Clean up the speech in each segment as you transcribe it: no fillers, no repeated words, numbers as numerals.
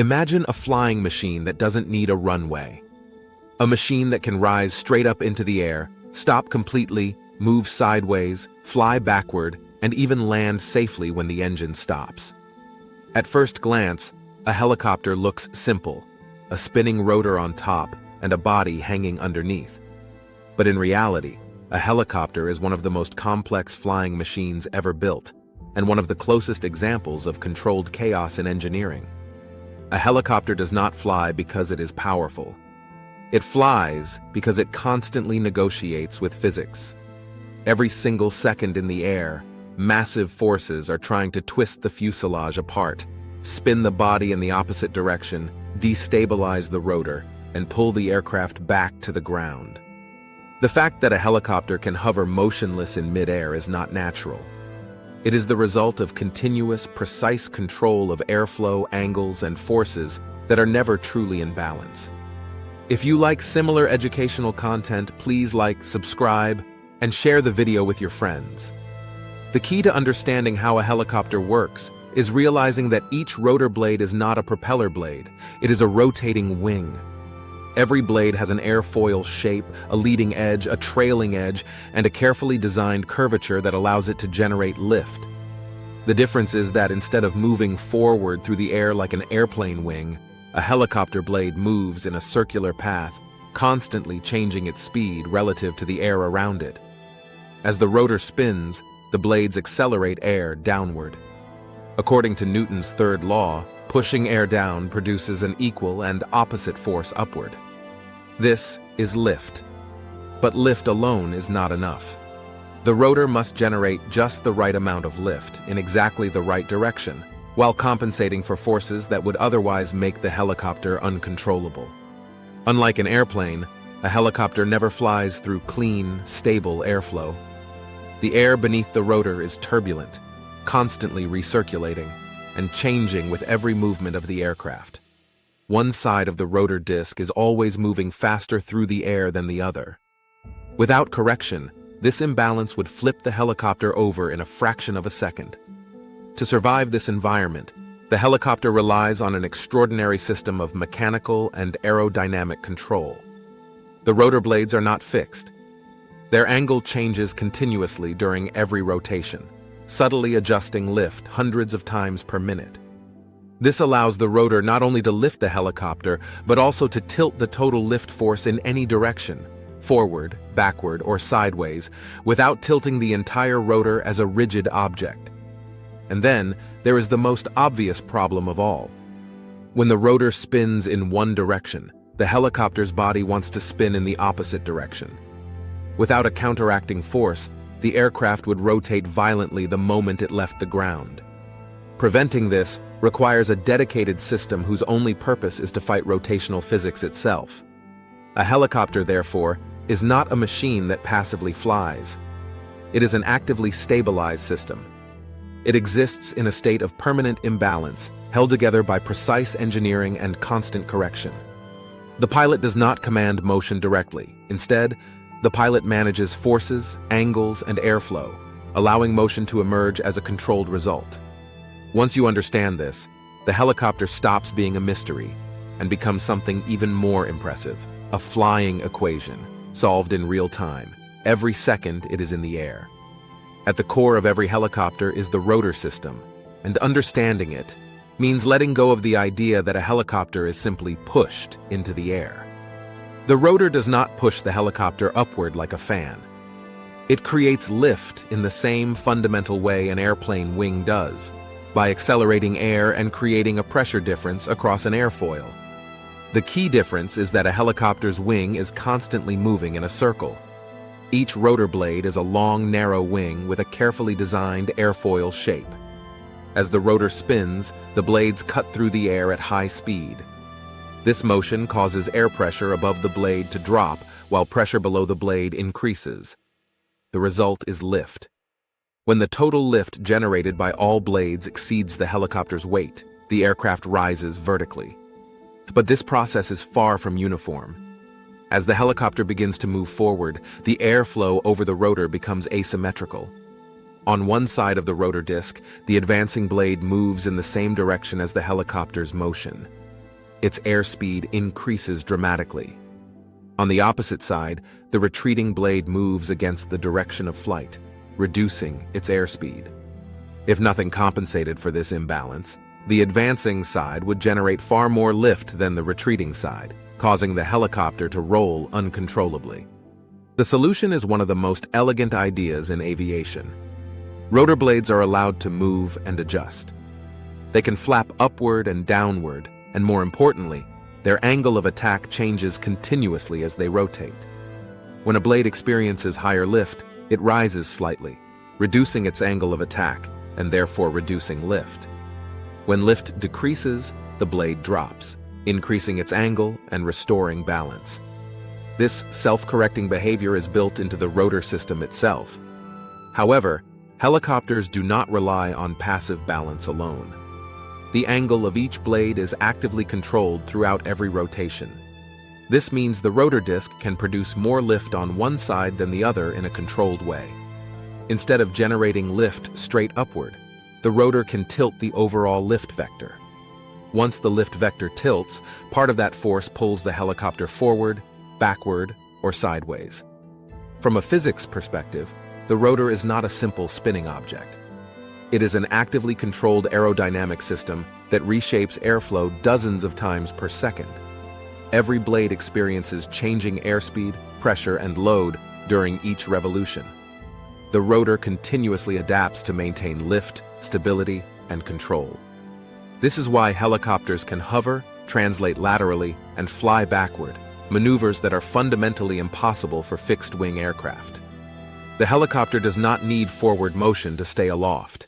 Imagine a flying machine that doesn't need a runway. A machine that can rise straight up into the air, stop completely, move sideways, fly backward, and even land safely when the engine stops. At first glance, a helicopter looks simple, a spinning rotor on top and a body hanging underneath. But in reality, a helicopter is one of the most complex flying machines ever built, and one of the closest examples of controlled chaos in engineering. A helicopter does not fly because it is powerful. It flies because it constantly negotiates with physics. Every single second in the air, massive forces are trying to twist the fuselage apart, spin the body in the opposite direction, destabilize the rotor, and pull the aircraft back to the ground. The fact that a helicopter can hover motionless in midair is not natural. It is the result of continuous, precise control of airflow, angles, and forces that are never truly in balance. If you like similar educational content, please like, subscribe, and share the video with your friends. The key to understanding how a helicopter works is realizing that each rotor blade is not a propeller blade, it is a rotating wing. Every blade has an airfoil shape, a leading edge, a trailing edge, and a carefully designed curvature that allows it to generate lift. The difference is that instead of moving forward through the air like an airplane wing, a helicopter blade moves in a circular path, constantly changing its speed relative to the air around it. As the rotor spins, the blades accelerate air downward. According to Newton's third law, pushing air down produces an equal and opposite force upward. This is lift. But lift alone is not enough. The rotor must generate just the right amount of lift in exactly the right direction, while compensating for forces that would otherwise make the helicopter uncontrollable. Unlike an airplane, a helicopter never flies through clean, stable airflow. The air beneath the rotor is turbulent, constantly recirculating, and changing with every movement of the aircraft. One side of the rotor disc is always moving faster through the air than the other. Without correction, this imbalance would flip the helicopter over in a fraction of a second. To survive this environment, the helicopter relies on an extraordinary system of mechanical and aerodynamic control. The rotor blades are not fixed. Their angle changes continuously during every rotation, subtly adjusting lift hundreds of times per minute. This allows the rotor not only to lift the helicopter, but also to tilt the total lift force in any direction, forward, backward, or sideways, without tilting the entire rotor as a rigid object. And then, there is the most obvious problem of all. When the rotor spins in one direction, the helicopter's body wants to spin in the opposite direction. Without a counteracting force, the aircraft would rotate violently the moment it left the ground. Preventing this requires a dedicated system whose only purpose is to fight rotational physics itself. A helicopter, therefore, is not a machine that passively flies. It is an actively stabilized system. It exists in a state of permanent imbalance, held together by precise engineering and constant correction. The pilot does not command motion directly. Instead, the pilot manages forces, angles, and airflow, allowing motion to emerge as a controlled result. Once you understand this, the helicopter stops being a mystery and becomes something even more impressive, a flying equation, solved in real time, every second it is in the air. At the core of every helicopter is the rotor system, and understanding it means letting go of the idea that a helicopter is simply pushed into the air. The rotor does not push the helicopter upward like a fan. It creates lift in the same fundamental way an airplane wing does, by accelerating air and creating a pressure difference across an airfoil. The key difference is that a helicopter's wing is constantly moving in a circle. Each rotor blade is a long, narrow wing with a carefully designed airfoil shape. As the rotor spins, the blades cut through the air at high speed. This motion causes air pressure above the blade to drop while pressure below the blade increases. The result is lift. When the total lift generated by all blades exceeds the helicopter's weight, the aircraft rises vertically. But this process is far from uniform. As the helicopter begins to move forward, the airflow over the rotor becomes asymmetrical. On one side of the rotor disc, the advancing blade moves in the same direction as the helicopter's motion. its airspeed increases dramatically. On the opposite side, the retreating blade moves against the direction of flight, reducing its airspeed. If nothing compensated for this imbalance, the advancing side would generate far more lift than the retreating side, causing the helicopter to roll uncontrollably. The solution is one of the most elegant ideas in aviation. Rotor blades are allowed to move and adjust. They can flap upward and downward, and more importantly, their angle of attack changes continuously as they rotate. When a blade experiences higher lift, it rises slightly, reducing its angle of attack and therefore reducing lift. When lift decreases, the blade drops, increasing its angle and restoring balance. This self-correcting behavior is built into the rotor system itself. However, helicopters do not rely on passive balance alone. The angle of each blade is actively controlled throughout every rotation. This means the rotor disc can produce more lift on one side than the other in a controlled way. Instead of generating lift straight upward, the rotor can tilt the overall lift vector. Once the lift vector tilts, part of that force pulls the helicopter forward, backward, or sideways. From a physics perspective, the rotor is not a simple spinning object. It is an actively controlled aerodynamic system that reshapes airflow dozens of times per second. Every blade experiences changing airspeed, pressure, and load during each revolution. The rotor continuously adapts to maintain lift, stability, and control. This is why helicopters can hover, translate laterally, and fly backward, maneuvers that are fundamentally impossible for fixed-wing aircraft. The helicopter does not need forward motion to stay aloft.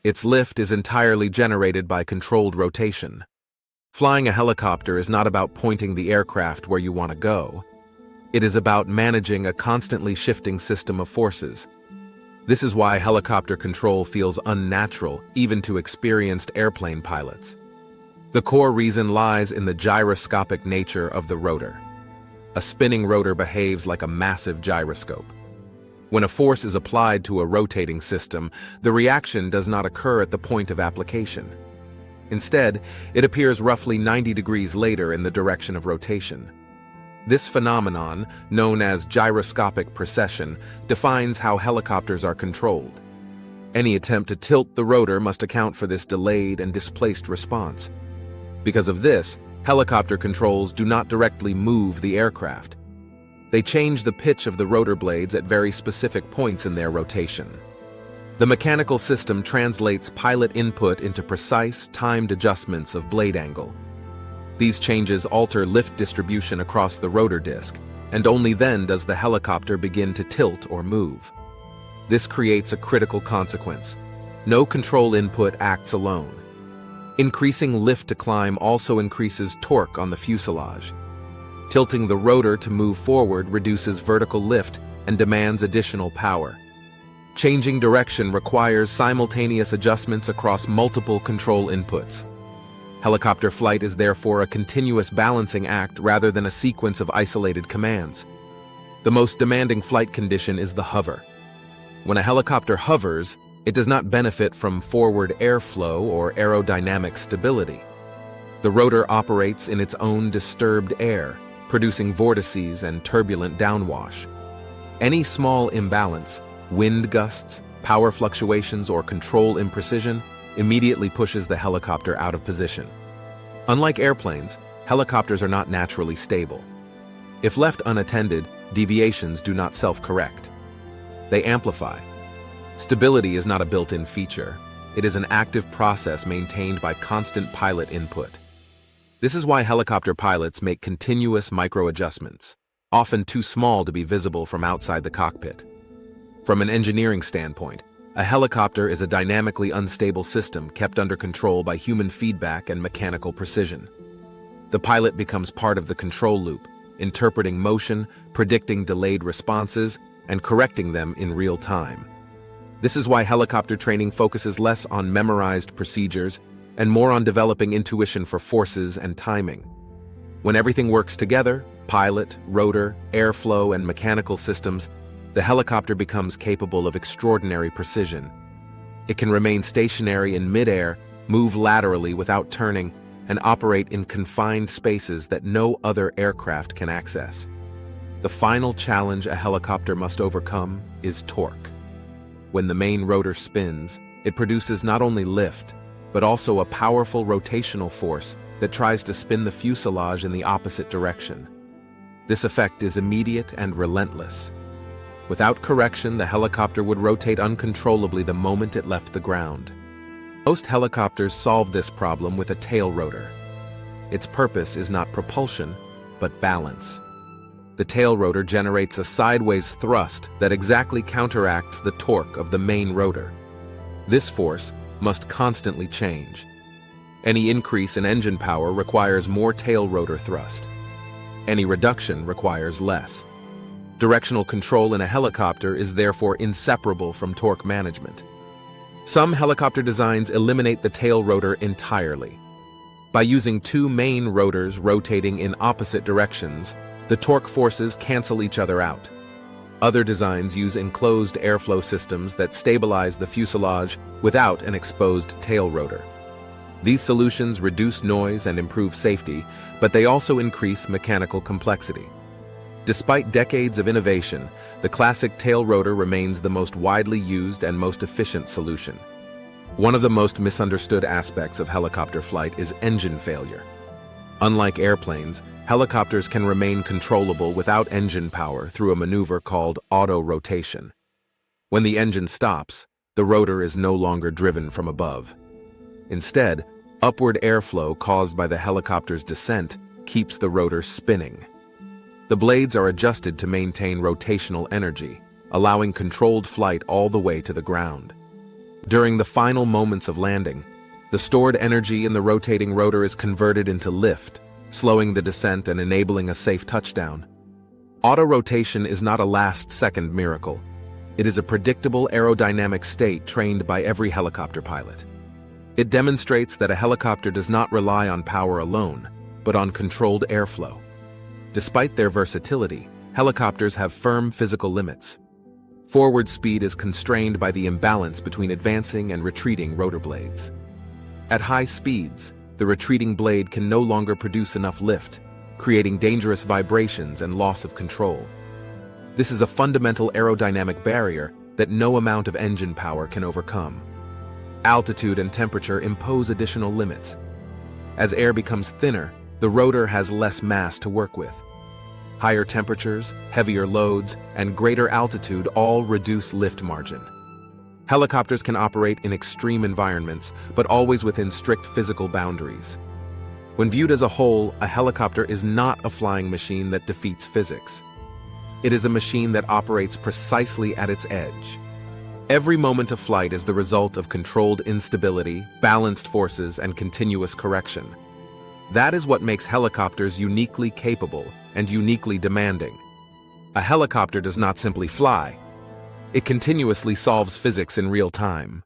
Its lift is entirely generated by controlled rotation. Flying a helicopter is not about pointing the aircraft where you want to go. It is about managing a constantly shifting system of forces. This is why helicopter control feels unnatural, even to experienced airplane pilots. The core reason lies in the gyroscopic nature of the rotor. A spinning rotor behaves like a massive gyroscope. When a force is applied to a rotating system, the reaction does not occur at the point of application. Instead, it appears roughly 90 degrees later in the direction of rotation. This phenomenon, known as gyroscopic precession, defines how helicopters are controlled. Any attempt to tilt the rotor must account for this delayed and displaced response. Because of this, helicopter controls do not directly move the aircraft. They change the pitch of the rotor blades at very specific points in their rotation. The mechanical system translates pilot input into precise, timed adjustments of blade angle. These changes alter lift distribution across the rotor disc, and only then does the helicopter begin to tilt or move. This creates a critical consequence. No control input acts alone. Increasing lift to climb also increases torque on the fuselage. Tilting the rotor to move forward reduces vertical lift and demands additional power. Changing direction requires simultaneous adjustments across multiple control inputs. Helicopter flight is therefore a continuous balancing act rather than a sequence of isolated commands. The most demanding flight condition is the hover. When a helicopter hovers, it does not benefit from forward airflow or aerodynamic stability. The rotor operates in its own disturbed air, producing vortices and turbulent downwash. Any small imbalance, wind gusts, power fluctuations, or control imprecision immediately pushes the helicopter out of position. Unlike airplanes, helicopters are not naturally stable. If left unattended, deviations do not self-correct. They amplify. Stability is not a built-in feature. It is an active process maintained by constant pilot input. This is why helicopter pilots make continuous micro-adjustments, often too small to be visible from outside the cockpit. From an engineering standpoint, a helicopter is a dynamically unstable system kept under control by human feedback and mechanical precision. The pilot becomes part of the control loop, interpreting motion, predicting delayed responses, and correcting them in real time. This is why helicopter training focuses less on memorized procedures and more on developing intuition for forces and timing. When everything works together, pilot, rotor, airflow, and mechanical systems, the helicopter becomes capable of extraordinary precision. It can remain stationary in midair, move laterally without turning, and operate in confined spaces that no other aircraft can access. The final challenge a helicopter must overcome is torque. When the main rotor spins, it produces not only lift, but also a powerful rotational force that tries to spin the fuselage in the opposite direction. This effect is immediate and relentless. Without correction, the helicopter would rotate uncontrollably the moment it left the ground. Most helicopters solve this problem with a tail rotor. Its purpose is not propulsion, but balance. The tail rotor generates a sideways thrust that exactly counteracts the torque of the main rotor. This force must constantly change. Any increase in engine power requires more tail rotor thrust. Any reduction requires less. Directional control in a helicopter is therefore inseparable from torque management. Some helicopter designs eliminate the tail rotor entirely. By using two main rotors rotating in opposite directions, the torque forces cancel each other out. Other designs use enclosed airflow systems that stabilize the fuselage without an exposed tail rotor. These solutions reduce noise and improve safety, but they also increase mechanical complexity. Despite decades of innovation, the classic tail rotor remains the most widely used and most efficient solution. One of the most misunderstood aspects of helicopter flight is engine failure. Unlike airplanes, helicopters can remain controllable without engine power through a maneuver called autorotation. When the engine stops, the rotor is no longer driven from above. Instead, upward airflow caused by the helicopter's descent keeps the rotor spinning. The blades are adjusted to maintain rotational energy, allowing controlled flight all the way to the ground. During the final moments of landing, the stored energy in the rotating rotor is converted into lift, slowing the descent and enabling a safe touchdown. Autorotation is not a last-second miracle. It is a predictable aerodynamic state trained by every helicopter pilot. It demonstrates that a helicopter does not rely on power alone, but on controlled airflow. Despite their versatility, helicopters have firm physical limits. Forward speed is constrained by the imbalance between advancing and retreating rotor blades. At high speeds, the retreating blade can no longer produce enough lift, creating dangerous vibrations and loss of control. This is a fundamental aerodynamic barrier that no amount of engine power can overcome. Altitude and temperature impose additional limits. As air becomes thinner, the rotor has less mass to work with. Higher temperatures, heavier loads, and greater altitude all reduce lift margin. Helicopters can operate in extreme environments, but always within strict physical boundaries. When viewed as a whole, a helicopter is not a flying machine that defeats physics. It is a machine that operates precisely at its edge. Every moment of flight is the result of controlled instability, balanced forces, and continuous correction. That is what makes helicopters uniquely capable and uniquely demanding. A helicopter does not simply fly. It continuously solves physics in real time.